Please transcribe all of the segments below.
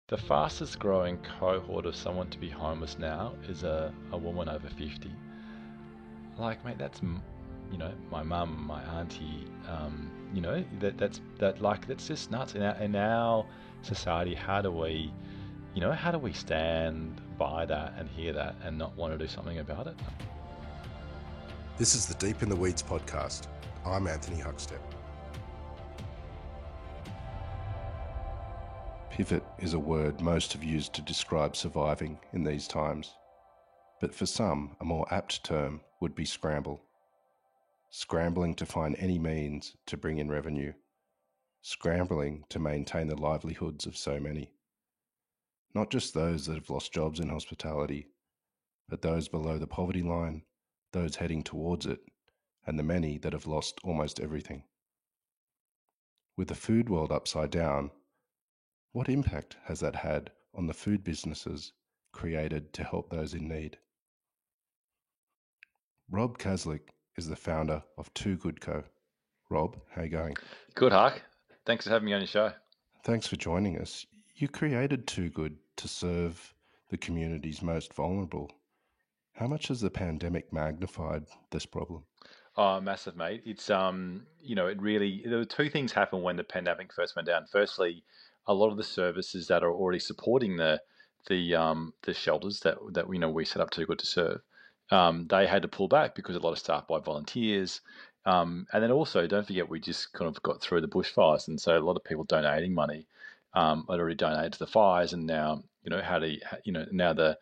The fastest growing cohort of someone to be homeless now is a woman over 50. Like, mate, my mum, my auntie, that's just nuts. In our society, how do we stand by that and hear that and not want to do something about it? This is the Deep in the Weeds podcast. I'm Anthony Huckstep. Pivot is a word most have used to describe surviving in these times. But for some, a more apt term would be scramble. Scrambling to find any means to bring in revenue. Scrambling to maintain the livelihoods of so many. Not just those that have lost jobs in hospitality, but those below the poverty line, those heading towards it, and the many that have lost almost everything. With the food world upside down, what impact has that had on the food businesses created to help those in need? Rob Caslick is the founder of Too Good Co. Rob, how you going? Good, Huck. Thanks for having me on your show. Thanks for joining us. You created Too Good to serve the communities most vulnerable. How much has the pandemic magnified this problem? Oh, massive, mate. There were two things happened when the pandemic first went down. Firstly, a lot of the services that are already supporting the shelters that we set up Too Good to Serve, they had to pull back because a lot of staff by volunteers. And then also, don't forget, we just kind of got through the bushfires, and so a lot of people donating money had already donated to the fires, and now now the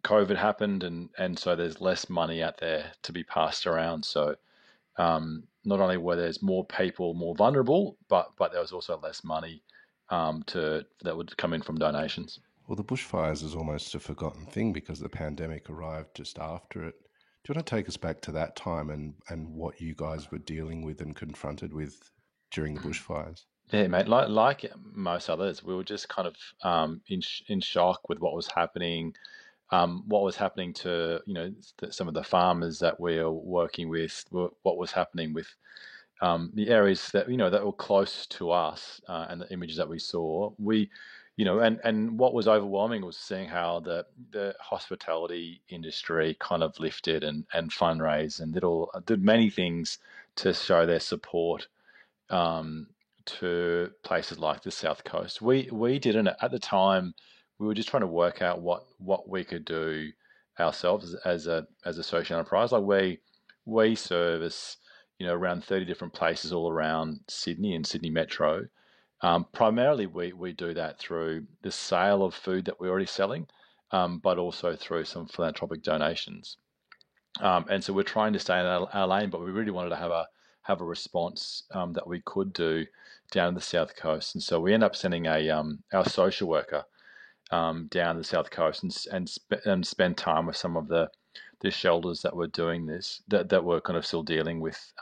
COVID happened, and so there's less money out there to be passed around. So not only were there's more people more vulnerable, but there was also less money that would come in from donations. Well, the bushfires is almost a forgotten thing because the pandemic arrived just after it. Do you want to take us back to that time and what you guys were dealing with and confronted with during the bushfires? Yeah, mate. Like most others, we were just kind of in shock with what was happening to some of the farmers that we are working with, what was happening with the areas that were close to us, and the images that we saw. And what was overwhelming was seeing how the hospitality industry kind of lifted and fundraised and did many things to show their support um, to places like the South Coast. We didn't at the time. We were just trying to work out what we could do ourselves as a social enterprise. Like we service around 30 different places all around Sydney and Sydney Metro. Primarily, we do that through the sale of food that we're already selling, but also through some philanthropic donations. And so we're trying to stay in our lane, but we really wanted to have a response that we could do down the South Coast. And so we end up sending our social worker down the South Coast and spend time with some of the shelters that were doing this, that were kind of still dealing with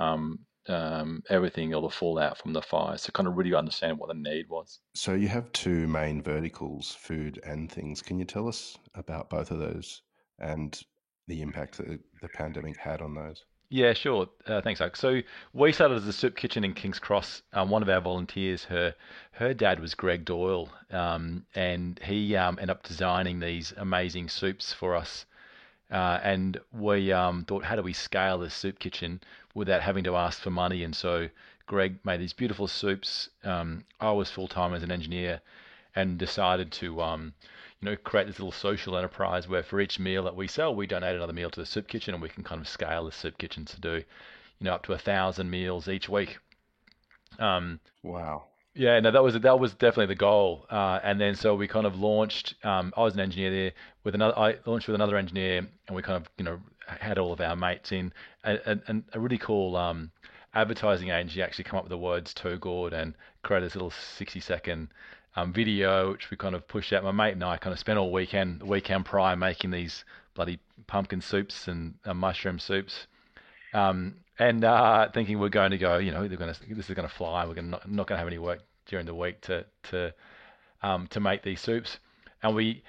everything, all the fallout from the fires, to kind of really understand what the need was. So you have two main verticals, food and things. Can you tell us about both of those and the impact that the pandemic had on those? Yeah, sure. Thanks, Alex. So we started as a soup kitchen in King's Cross. One of our volunteers, her dad was Greg Doyle, and he ended up designing these amazing soups for us. And we thought, how do we scale this soup kitchen without having to ask for money? And so Greg made these beautiful soups. I was full time as an engineer, and decided to create this little social enterprise where for each meal that we sell, we donate another meal to the soup kitchen, and we can kind of scale the soup kitchen to do up to 1,000 meals each week. Um, Wow. yeah, no, that was definitely the goal. And then so we kind of launched. I was an engineer there with another. I launched with another engineer, and we kind of had all of our mates in, and a really cool advertising agency actually come up with the words "Too Good" and create this little 60-second video, which we kind of pushed out. My mate and I kind of spent all the weekend prior, making these bloody pumpkin soups and mushroom soups, and thinking we're going to go, this is going to fly. We're not going to have any work during the week to make these soups, and we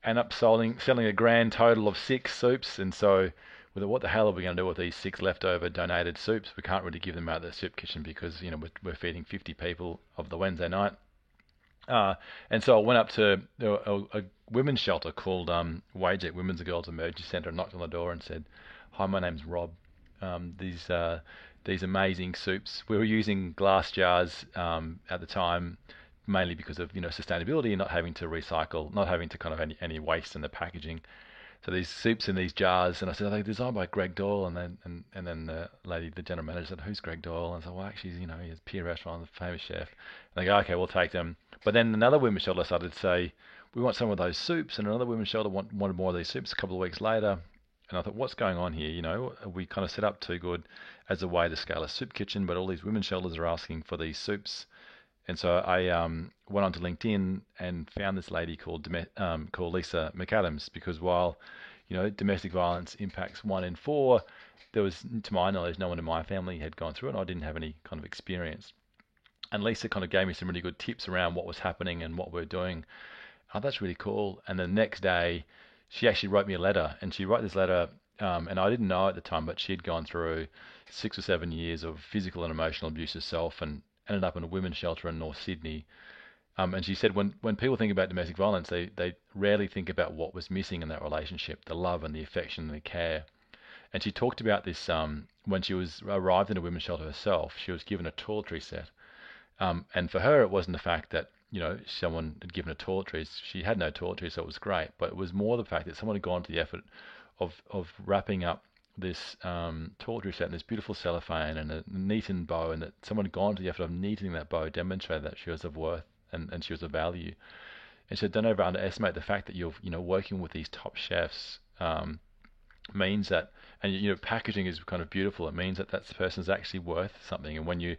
end up selling a grand total of six soups. And so, what the hell are we going to do with these six leftover donated soups? We can't really give them out of the soup kitchen because we're feeding 50 people of the Wednesday night. Uh, and so I went up to a women's shelter called Wayjet Women's and Girls Emergency Centre and knocked on the door and said, "Hi, my name's Rob. These amazing soups. We were using glass jars at the time, mainly because of sustainability and not having to recycle, not having to kind of any waste in the packaging. So these soups in these jars, and I said, "Are they designed by Greg Doyle?" And then the lady, the general manager, said, "Who's Greg Doyle?" And I said, "Well, actually, he's Pier Restaurant, the famous chef." And they go, "Okay, we'll take them." But then another women's shelter started to say, "We want some of those soups," and another women's shelter wanted more of these soups a couple of weeks later. And I thought, what's going on here? We kind of set up Too Good as a way to scale a soup kitchen, but all these women's shelters are asking for these soups. And so I went onto LinkedIn and found this lady called Lisa McAdams, because while domestic violence impacts 1 in 4, there was, to my knowledge, no one in my family had gone through it, and I didn't have any kind of experience. And Lisa kind of gave me some really good tips around what was happening and what we're doing. Oh, that's really cool. And the next day, she actually wrote me a letter, and she wrote this letter, and I didn't know at the time, but she'd gone through 6 or 7 years of physical and emotional abuse herself, and ended up in a women's shelter in North Sydney. And she said when people think about domestic violence, they rarely think about what was missing in that relationship, the love and the affection and the care. And she talked about this when she was arrived in a women's shelter herself. She was given a toiletry set, and for her, it wasn't the fact that someone had given her toiletries. She had no toiletries, so it was great. But it was more the fact that someone had gone to the effort of wrapping up this toiletry set in this beautiful cellophane and a neatened bow, and that someone had gone to the effort of neatening that bow demonstrated that she was of worth, and she was of value. And so don't ever underestimate the fact that you're working with these top chefs, means that, and packaging is kind of beautiful. It means that that person's actually worth something. And when you've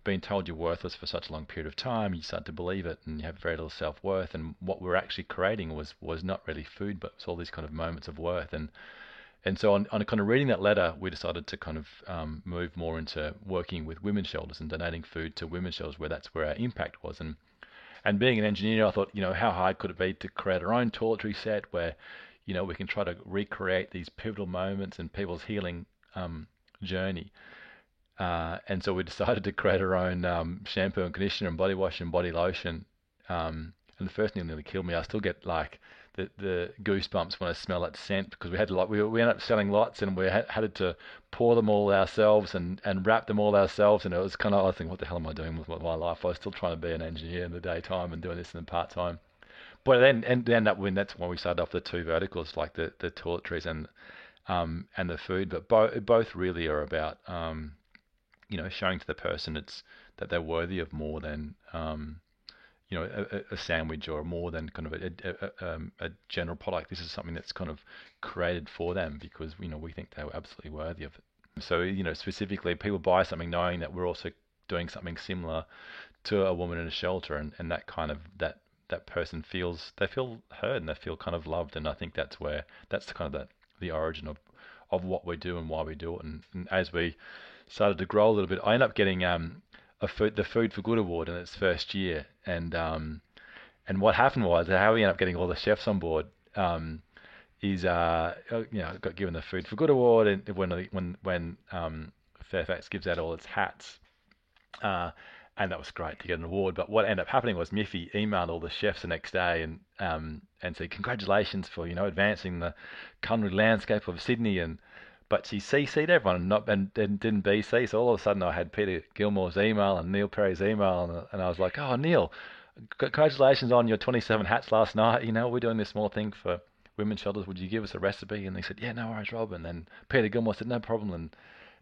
been told you're worthless for such a long period of time, you start to believe it, and you have very little self-worth. And what we're actually creating was not really food, but it's all these kind of moments of worth. And so on kind of reading that letter, we decided to kind of move more into working with women's shelters and donating food to women's shelters, where that's where our impact was. And being an engineer, I thought, how hard could it be to create our own toiletry set where we can try to recreate these pivotal moments in people's healing journey. And so we decided to create our own shampoo and conditioner and body wash and body lotion. And the first thing that nearly killed me, I still get like the goosebumps when I smell that scent, because we ended up selling lots, and we had to pour them all ourselves and wrap them all ourselves. And it was kind of, I think, what the hell am I doing with my life? I was still trying to be an engineer in the daytime and doing this in the part time. But then that's when we started off the two verticals, like the toiletries and the food. But both really are about showing to the person that they're worthy of more than a sandwich, or more than kind of a general product. This is something that's kind of created for them, because we think they're absolutely worthy of it. So specifically, people buy something knowing that we're also doing something similar to a woman in a shelter, and that kind of that person they feel heard, and they feel kind of loved. And I think that's kind of the origin of what we do and why we do it. And as we started to grow a little bit, I ended up getting the Food for Good award in its first year. And what happened was, how we ended up getting all the chefs on board, is got given the Food for Good award, and when Fairfax gives out all its hats. And that was great to get an award. But what ended up happening was Miffy emailed all the chefs the next day and said, "Congratulations for advancing the culinary landscape of Sydney." But she CC'd everyone and didn't BC. So all of a sudden I had Peter Gilmore's email and Neil Perry's email, and I was like, "Oh, Neil, congratulations on your 27 hats last night. We're doing this small thing for women's shelters. Would you give us a recipe?" And they said, "Yeah, no worries, Rob." And then Peter Gilmore said, "No problem."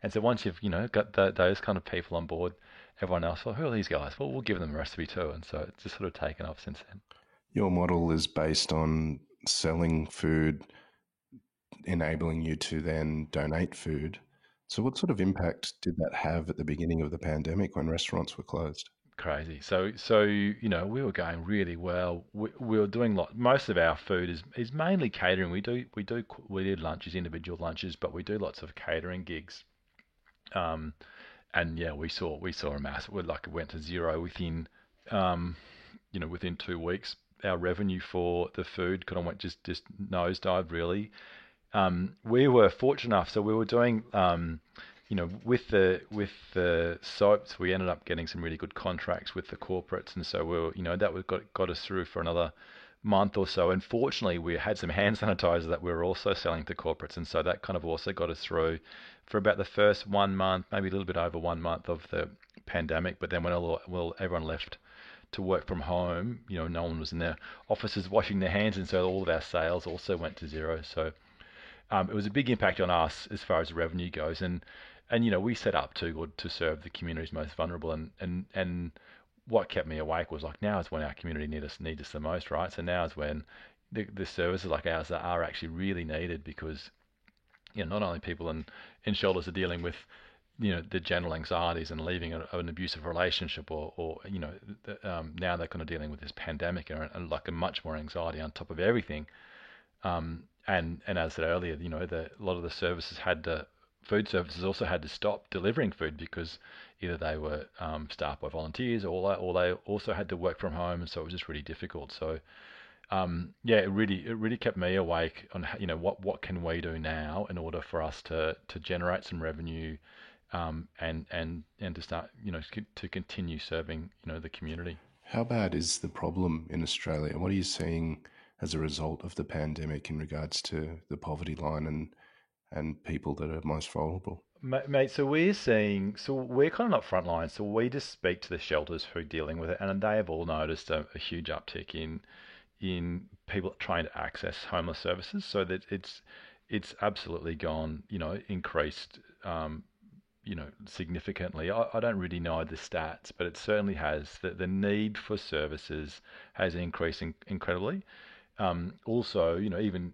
And so once you've got those kind of people on board, everyone else, well, who are these guys? Well, we'll give them a recipe too. And so it's just sort of taken off since then. Your model is based on selling food, enabling you to then donate food. So what sort of impact did that have at the beginning of the pandemic when restaurants were closed? Crazy. So we were going really well. We were doing most of our food is mainly catering. We do lunches, individual lunches, but we do lots of catering gigs. And yeah, we saw a mass. It went to zero within within 2 weeks. Our revenue for the food kind of went just nosedive, really. We were fortunate enough, so we were doing with the soaps, we ended up getting some really good contracts with the corporates, and so that got us through for another month or so. And fortunately, we had some hand sanitizer that we were also selling to corporates, and so that kind of also got us through for about the first 1 month, maybe a little bit over 1 month of the pandemic. But then when everyone left to work from home, no one was in their offices washing their hands, and so all of our sales also went to zero. So it was a big impact on us as far as revenue goes, and we set up Too Good to serve the communities most vulnerable, and what kept me awake was like, now is when our community needs us the most, right? So now is when the services like ours are actually really needed, because not only people in shelters are dealing with the general anxieties and leaving an abusive relationship, or now they're kind of dealing with this pandemic, and like a much more anxiety on top of everything. And as I said earlier, a lot of the food services also had to stop delivering food, because either they were staffed by volunteers, or they also had to work from home, and so it was just really difficult. So yeah, it really kept me awake on what can we do now in order for us to generate some revenue, and to start to continue serving the community. How bad is the problem in Australia? What are you seeing as a result of the pandemic in regards to the poverty line and people that are most vulnerable? Mate, so we're kind of not frontline, so we just speak to the shelters who are dealing with it, and they have all noticed a huge uptick in people trying to access homeless services. So that it's absolutely gone, increased, significantly. I don't really know the stats, but it certainly has. The need for services has increased incredibly. Also, even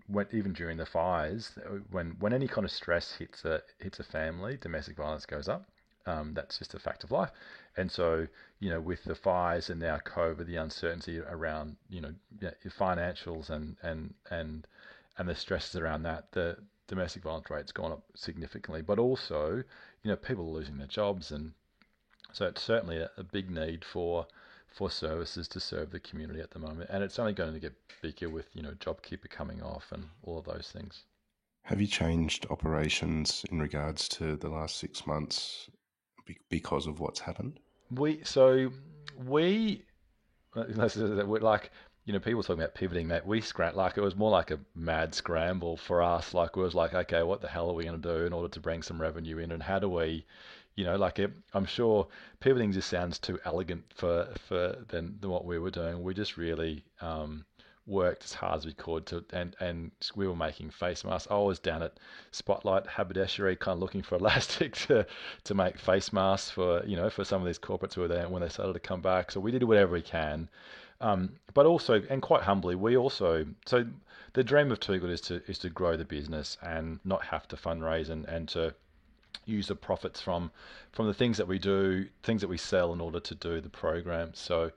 during the fires, when any kind of stress hits a family, domestic violence goes up. That's just a fact of life. And so, with the fires and now COVID, the uncertainty around yeah, financials and the stresses around that, the domestic violence rate's gone up significantly. But also, people are losing their jobs, and so it's certainly a big need for services to serve the community at the moment, and it's only going to get bigger with JobKeeper coming off and all of those things. Have you changed operations in regards to the last 6 months because of what's happened? We so we we're like people talking about pivoting, mate. We like it was more like a mad scramble for us. Like it was like, okay, what the hell are we going to do in order to bring some revenue in, and how do we I'm sure pivoting just sounds too elegant than what we were doing. We just really worked as hard as we could and we were making face masks. I was down at Spotlight Haberdashery, kind of looking for elastic to make face masks for some of these corporates who were there when they started to come back. So we did whatever we can. But also, and quite humbly, so the dream of Too Good is to grow the business and not have to fundraise, and to use the profits from the things that we do, things that we sell, in order to do the program. So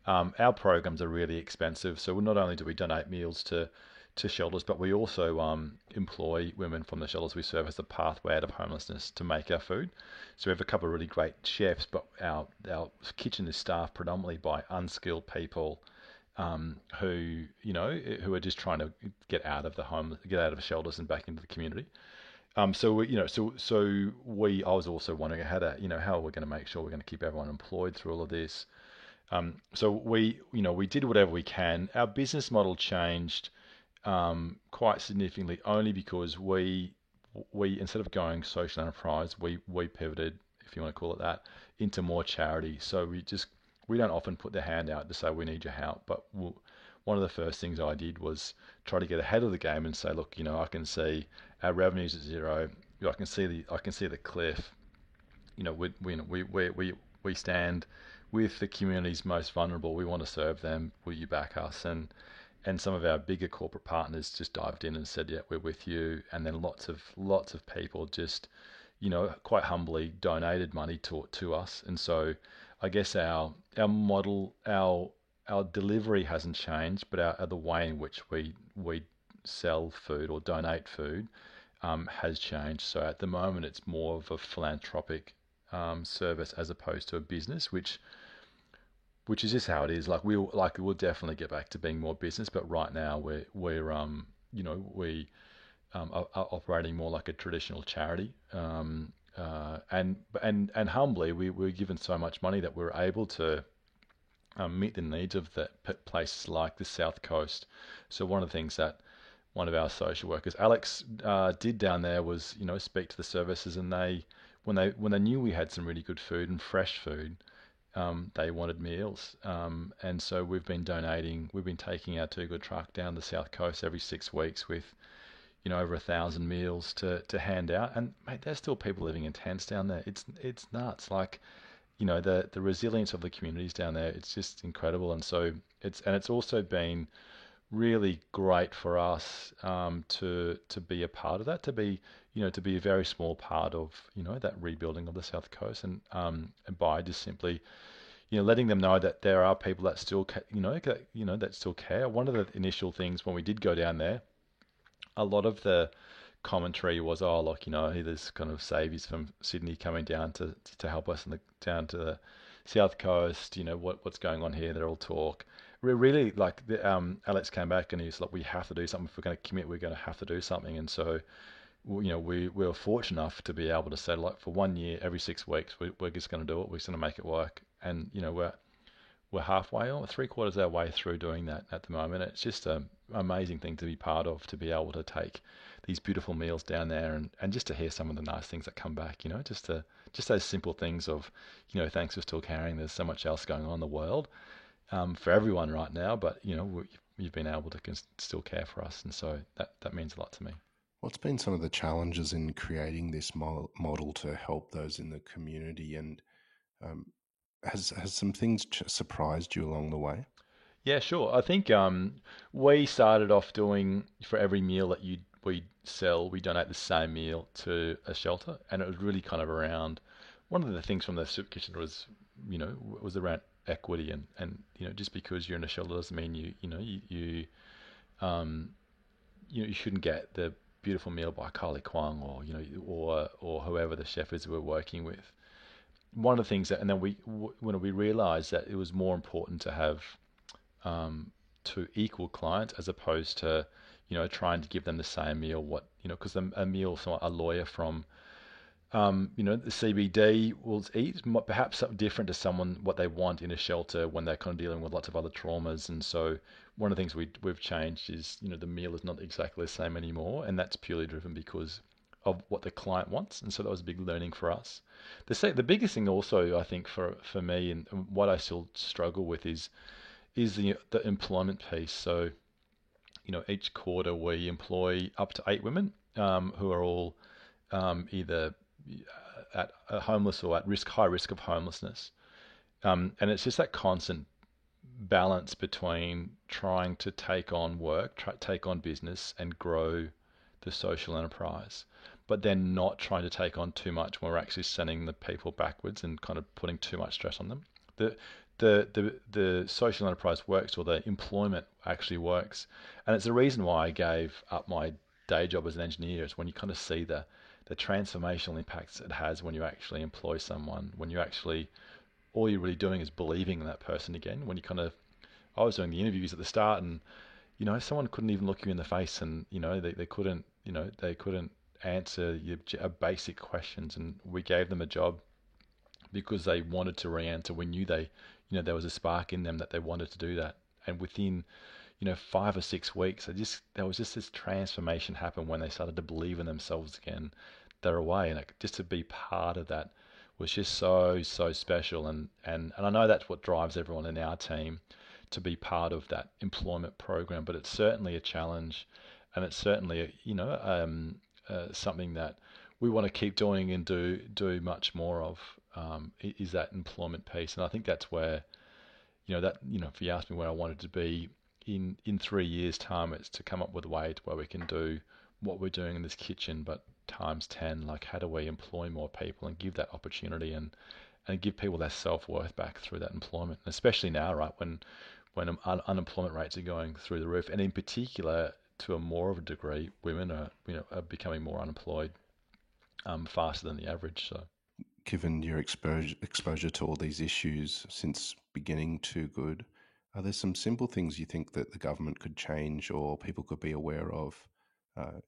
our programs are really expensive. So not only do we donate meals to shelters, but we also employ women from the shelters we serve as a pathway out of homelessness to make our food. So we have a couple of really great chefs, but our kitchen is staffed predominantly by unskilled people, who are just trying to get out of shelters and back into the community. So I was also wondering how are we going to make sure we're going to keep everyone employed through all of this. So we did whatever we can. Our business model changed quite significantly, only because we instead of going social enterprise, we pivoted, if you want to call it that, into more charity. So we don't often put the hand out to say we need your help, but one of the first things I did was try to get ahead of the game and say, look, I can see our revenues at zero. I can see the cliff. We stand with the communities most vulnerable. We want to serve them. Will you back us? And some of our bigger corporate partners just dived in and said, yeah, we're with you. And then lots of people just quite humbly donated money to us. And so I guess our model, our delivery hasn't changed, but the way in which we sell food or donate food has changed. So at the moment, it's more of a philanthropic service as opposed to a business, which is just how it is. We'll definitely get back to being more business, but right now we are operating more like a traditional charity. And humbly, we were given so much money that we were able to meet the needs of the places like the South Coast. So one of the things that one of our social workers, Alex, did down there was, speak to the services, and when they knew we had some really good food and fresh food, they wanted meals, and so we've been taking our Too Good truck down the South Coast every 6 weeks with, over 1,000 meals to hand out. And mate, there's still people living in tents down there. It's nuts. Like, the resilience of the communities down there. It's just incredible. And so it's also been really great for us, to be a part of that, to be a very small part of, that rebuilding of the South Coast, and by just simply, letting them know that there are people that still that still care. One of the initial things when we did go down there, a lot of the commentary was, oh, look, there's kind of saviors from Sydney coming down to help us down to the South Coast. What's going on here? They're all talk. We really, like, Alex came back and he's like, we have to do something. If we're going to commit, we're going to have to do something. And so, we were fortunate enough to be able to say, like, for 1 year, every 6 weeks, we're just going to do it. We're just going to make it work. And we're halfway or three-quarters of our way through doing that at the moment. It's just an amazing thing to be part of, to be able to take these beautiful meals down there, and just to hear some of the nice things that come back, just those simple things of, thanks for still caring. There's so much else going on in the world, for everyone right now, but, you've been able to still care for us. And so that means a lot to me. What's been some of the challenges in creating this model to help those in the community, and um, has some things surprised you along the way? Yeah, sure. I think, we started off doing, for every meal that we sell, we donate the same meal to a shelter, and it was really kind of around, one of the things from the soup kitchen was, was around equity, and just because you're in a shelter doesn't mean um you shouldn't get the beautiful meal by Carly Kwong, or or whoever the chef is we're working with. One of the things that, and then when we realized that it was more important to have, um, to equal clients, as opposed to, trying to give them the same meal. Because a meal, a lawyer from, the CBD will eat perhaps something different to someone what they want in a shelter when they're kind of dealing with lots of other traumas. And so one of the things we've changed is, the meal is not exactly the same anymore, and that's purely driven because of what the client wants. And so that was a big learning for us. The biggest thing also, I think, for me, and what I still struggle with is the employment piece. So, each quarter we employ up to 8 women, who are all, either at homeless or at high risk of homelessness. And it's just that constant balance between trying to take on work, take on business, and grow the social enterprise, but then not trying to take on too much when we're actually sending the people backwards and kind of putting too much stress on them. The the social enterprise works, or the employment actually works, and it's the reason why I gave up my day job as an engineer. Is when you kind of see the transformational impacts it has when you actually employ someone, when you actually, all you're really doing is believing in that person again. When you kind of, I was doing the interviews at the start, and someone couldn't even look you in the face, and they couldn't, they couldn't answer your basic questions, and we gave them a job because they wanted to re-enter. We knew there was a spark in them that they wanted to do that, and within 5 or 6 weeks, there was just this transformation happen when they started to believe in themselves again. They're away, and just to be part of that was just so special. And I know that's what drives everyone in our team to be part of that employment program. But it's certainly a challenge, and it's certainly something that we want to keep doing and do much more of. Is that employment piece, and I think that's where, if you ask me where I wanted to be in 3 years' time, it's to come up with a way to where we can do what we're doing in this kitchen, but times 10. Like, how do we employ more people and give that opportunity, and give people their self-worth back through that employment, and especially now, right, when unemployment rates are going through the roof, and in particular, to a more of a degree, women are becoming more unemployed, faster than the average. So. Given your exposure to all these issues since beginning Too Good, are there some simple things you think that the government could change or people could be aware of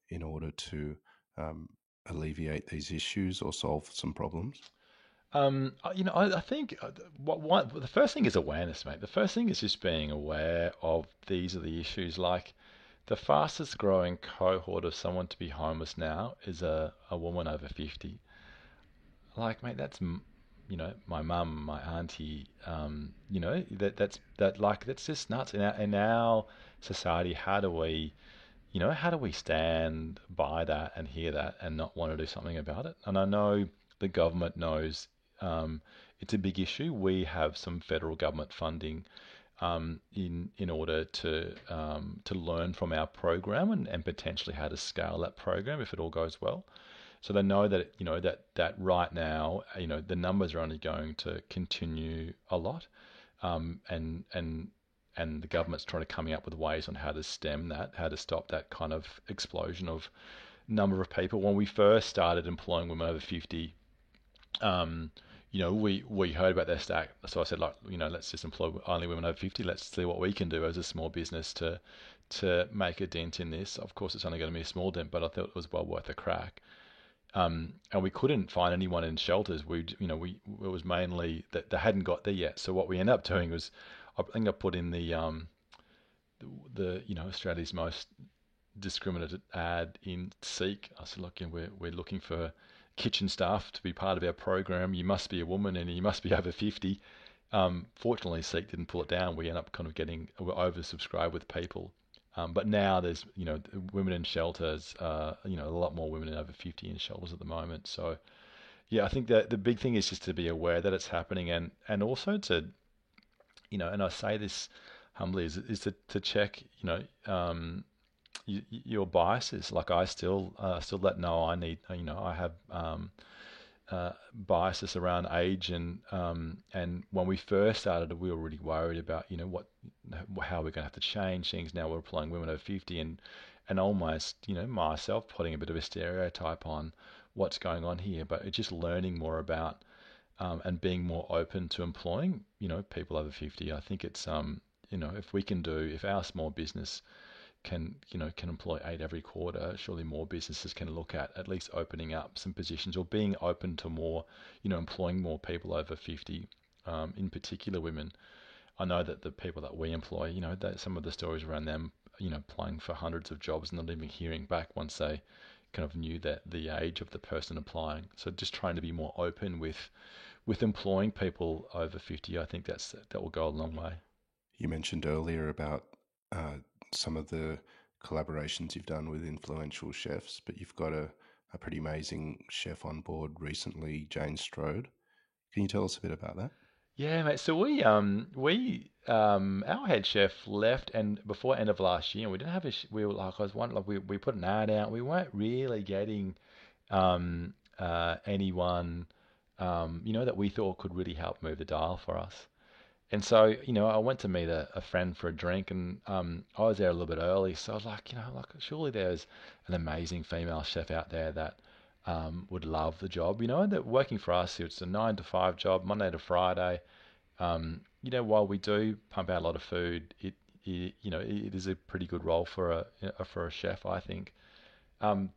in order to alleviate these issues or solve some problems? I think the first thing is awareness, mate. The first thing is just being aware of these are the issues. Like the fastest growing cohort of someone to be homeless now is a woman over 50. Like, mate, my mum, my auntie, that's just nuts. In our society, how do we stand by that and hear that and not want to do something about it? And I know the government knows it's a big issue. We have some federal government funding in order to learn from our program and potentially how to scale that program if it all goes well. So they know that that right now the numbers are only going to continue a lot, and the government's trying to coming up with ways on how to stem that, how to stop that kind of explosion of number of people. When we first started employing women over 50, um, we heard about their stack. So I said, like, let's just employ only women over 50. Let's see what we can do as a small business to make a dent in this. Of course, it's only going to be a small dent, but I thought it was well worth a crack. And we couldn't find anyone in shelters. It was mainly that they hadn't got there yet. So what we ended up doing was, I think I put in the Australia's most discriminated ad in Seek. I said, look, we're looking for kitchen staff to be part of our program. You must be a woman and you must be over 50. Fortunately, Seek didn't pull it down. We ended up kind of getting oversubscribed with people. But now there's, women in shelters, a lot more women over 50 in shelters at the moment. So, yeah, I think that the big thing is just to be aware that it's happening and also to, and I say this humbly, is to check, your biases. Like I still let know I need, I have biases around age and when we first started, we were really worried about how we're going to have to change things. Now we're applying women over 50 and almost myself putting a bit of a stereotype on what's going on here, but it's just learning more about and being more open to employing people over 50. I think it's if our small business can employ 8 every quarter, surely more businesses can look at least opening up some positions or being open to more, employing more people over 50, in particular women. I know that the people that we employ, that some of the stories around them, applying for hundreds of jobs and not even hearing back once they kind of knew that the age of the person applying. So just trying to be more open with employing people over 50, I think that will go a long way. You mentioned earlier about uh, some of the collaborations you've done with influential chefs, but you've got a pretty amazing chef on board recently, Jane Strode. Can you tell us a bit about that? Yeah, mate. So our head chef left, and before end of last year, we didn't have we were like, I was wondering, like, we put an ad out. We weren't really getting anyone that we thought could really help move the dial for us. And so, I went to meet a friend for a drink, and I was there a little bit early. So I was like, like surely there's an amazing female chef out there that would love the job. That working for us, it's a 9 to 5 job, Monday to Friday. While we do pump out a lot of food, it is a pretty good role for a chef, I think. Um,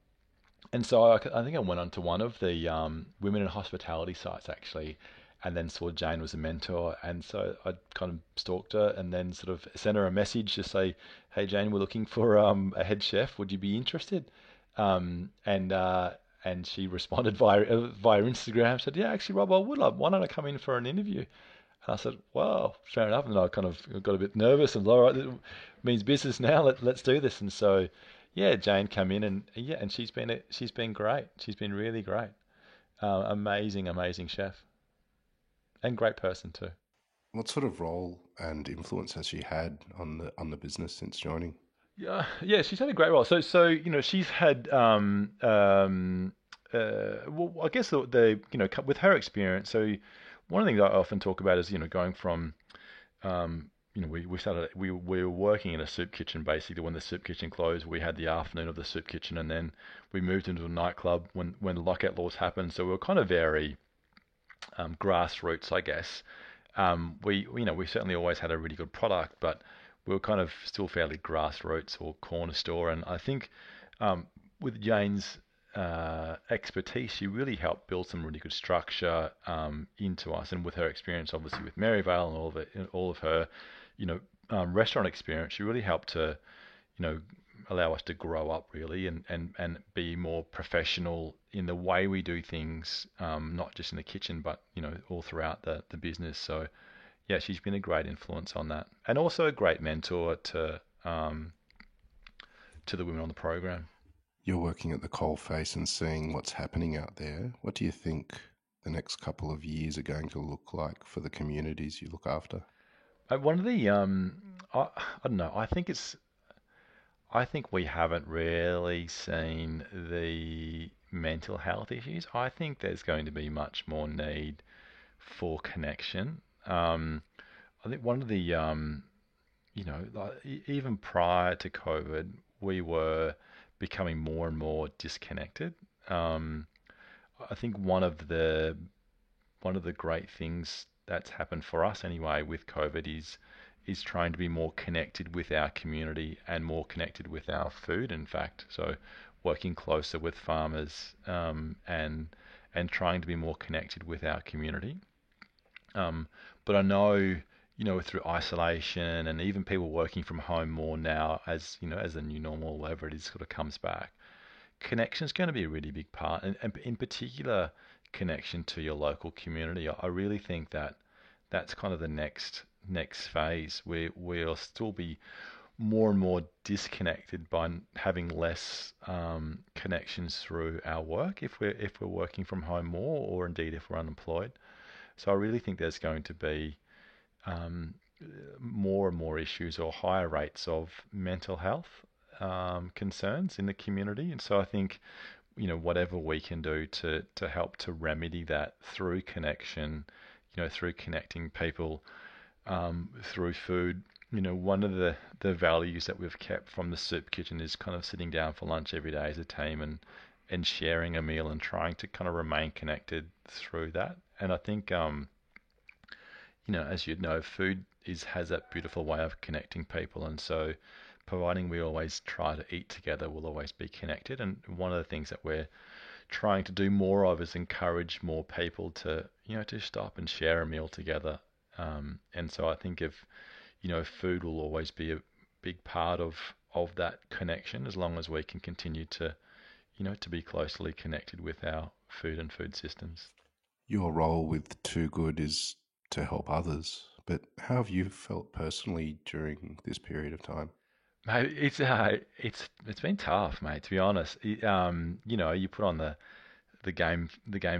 and so I think I went on to one of the women in hospitality sites actually, and then saw Jane was a mentor, and so I kind of stalked her, and then sort of sent her a message to say, "Hey Jane, we're looking for a head chef. Would you be interested?" And she responded via Instagram, said, "Yeah, actually, Rob, I would love. Why don't I come in for an interview?" And I said, "Well, fair enough." And I kind of got a bit nervous and, all right, it means business now. Let's do this. And so, yeah, Jane came in and yeah, and she's been great. She's been really great. Amazing, amazing chef and great person too. What sort of role and influence has she had on the business since joining? Yeah, yeah, she's had a great role. So she's had well, I guess with her experience. So one of the things I often talk about is going from we were working in a soup kitchen basically. When the soup kitchen closed, we had the afternoon of the soup kitchen, and then we moved into a nightclub when the lockout laws happened. So we were kind of very grassroots, I guess. We certainly always had a really good product, but we were kind of still fairly grassroots or corner store. And I think with Jane's expertise, she really helped build some really good structure into us. And with her experience, obviously with Maryvale and all of her, you know, restaurant experience, she really helped to, you know, allow us to grow up really and be more professional in the way we do things, not just in the kitchen, but all throughout the business. So yeah, she's been a great influence on that, and also a great mentor to the women on the program. You're working at the coalface and seeing what's happening out there. What do you think the next couple of years are going to look like for the communities you look after? One of the I don't know. I think we haven't really seen the mental health issues. I think there's going to be much more need for connection. I think one of the like, even prior to COVID, we were becoming more and more disconnected. Um, I think one of the great things that's happened for us anyway with COVID is trying to be more connected with our community and more connected with our food. In fact, so working closer with farmers, and trying to be more connected with our community. But I know, through isolation and even people working from home more now, as as the new normal, whatever it is, sort of comes back, connection is going to be a really big part, and in particular, connection to your local community. I really think that that's kind of the next phase where we'll still be more and more disconnected by having less connections through our work if we're working from home more, or indeed if we're unemployed. So I really think there's going to be um, more and more issues or higher rates of mental health concerns in the community. And so I think, whatever we can do to help to remedy that through connection, through connecting people, through food. One of the values that we've kept from the soup kitchen is kind of sitting down for lunch every day as a team and sharing a meal and trying to kind of remain connected through that. And I think, as you'd know, food has that beautiful way of connecting people, and so providing we always try to eat together, we'll always be connected. And one of the things that we're trying to do more of is encourage more people to stop and share a meal together. And so I think if food will always be a big part of that connection, as long as we can continue to be closely connected with our food and food systems. Your role with Too Good is to help others, but how have you felt personally during this period of time? Mate, it's been tough, mate. To be honest, you put on the game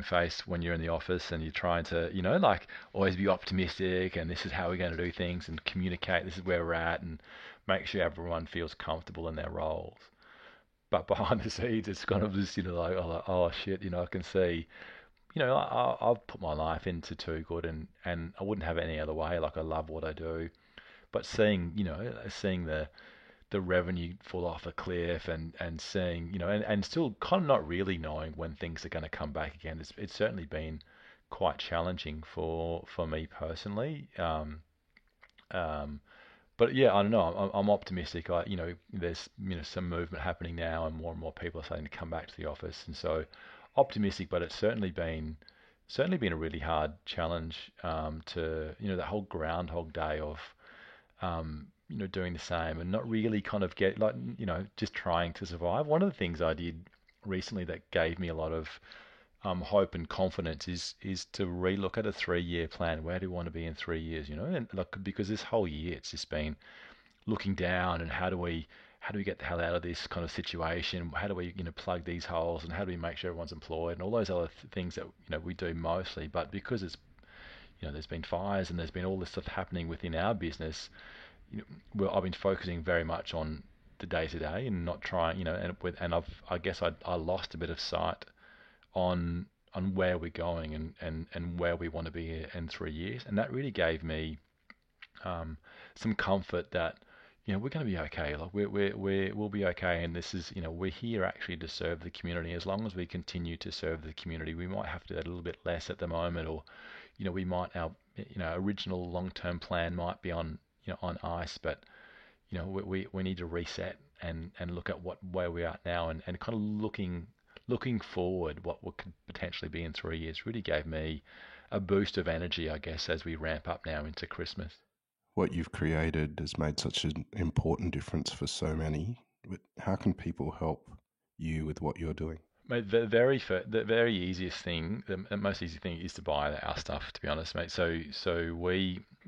face when you're in the office, and you're trying to like always be optimistic, and this is how we're going to do things, and communicate this is where we're at, and make sure everyone feels comfortable in their roles. But behind the scenes, it's kind of just like, oh shit, I can see, I've put my life into Too Good, and I wouldn't have it any other way. Like, I love what I do, but seeing the revenue fall off a cliff, and seeing, and still kind of not really knowing when things are going to come back again. It's certainly been quite challenging for me personally. Um, but yeah, I don't know. I'm optimistic. There's some movement happening now, and more people are starting to come back to the office, and so optimistic. But it's certainly been a really hard challenge, to that whole Groundhog Day of doing the same and not really kind of get like, just trying to survive. One of the things I did recently that gave me a lot of hope and confidence is to relook at a 3-year plan. Where do we want to be in 3 years? And like, because this whole year it's just been looking down, and how do we get the hell out of this kind of situation? How do we plug these holes, and how do we make sure everyone's employed, and all those other things that we do mostly. But because it's there's been fires and there's been all this stuff happening within our business, well, I've been focusing very much on the day to day, and not trying, and I guess I lost a bit of sight on where we're going, and where we want to be in 3 years. And that really gave me some comfort that we're going to be okay. Like, we'll be okay. And this is, we're here actually to serve the community. As long as we continue to serve the community, we might have to do a little bit less at the moment, or we might, our original long-term plan might be on ice. But we need to reset and look at where we are now, and kind of looking forward, what could potentially be in 3 years really gave me a boost of energy, I guess, as we ramp up now into Christmas. What you've created has made such an important difference for so many. But how can people help you with what you're doing? Mate, the very easiest thing, the most easy thing is to buy our stuff. To be honest, mate.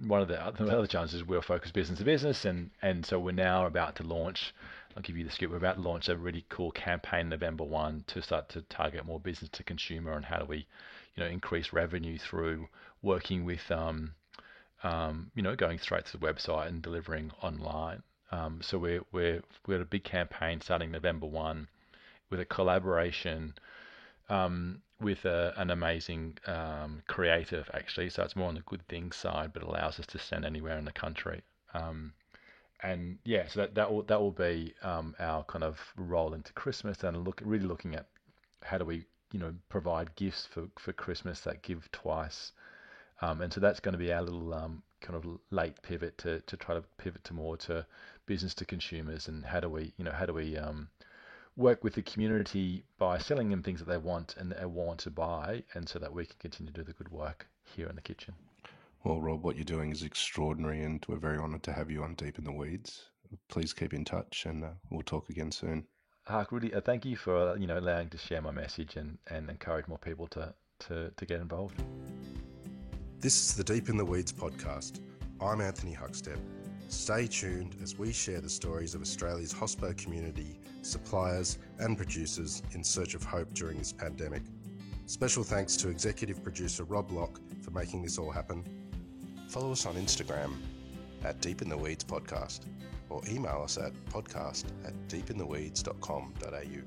One of the other challenges is we're focused business to business, and so we're now about to launch. I'll give you the scoop. We're about to launch a really cool campaign November 1 to start to target more business to consumer, and how do we, increase revenue through working with going straight to the website and delivering online. So we've got a big campaign starting November 1 with a collaboration with an amazing creative, actually. So it's more on the good things side, but allows us to send anywhere in the country. And yeah, so that will be our kind of roll into Christmas, and really looking at how do we provide gifts for Christmas that give twice. And so that's going to be our little kind of late pivot to try to pivot to more to business to consumers, and how do we work with the community by selling them things that they want and they want to buy, and so that we can continue to do the good work here in the kitchen. Well, Rob, what you're doing is extraordinary, and we're very honoured to have you on Deep in the Weeds. Please keep in touch, and we'll talk again soon. Hark, really, thank you for allowing to share my message and encourage more people to get involved. This is the Deep in the Weeds podcast. I'm Anthony Huckstep. Stay tuned as we share the stories of Australia's hospo community, suppliers and producers in search of hope during this pandemic. Special thanks to executive producer Rob Locke for making this all happen. Follow us on Instagram at Deep in the Weeds Podcast, or email us at podcast@deepintheweeds.com.au.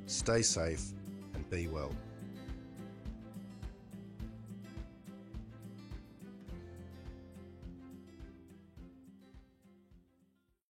Stay safe and be well.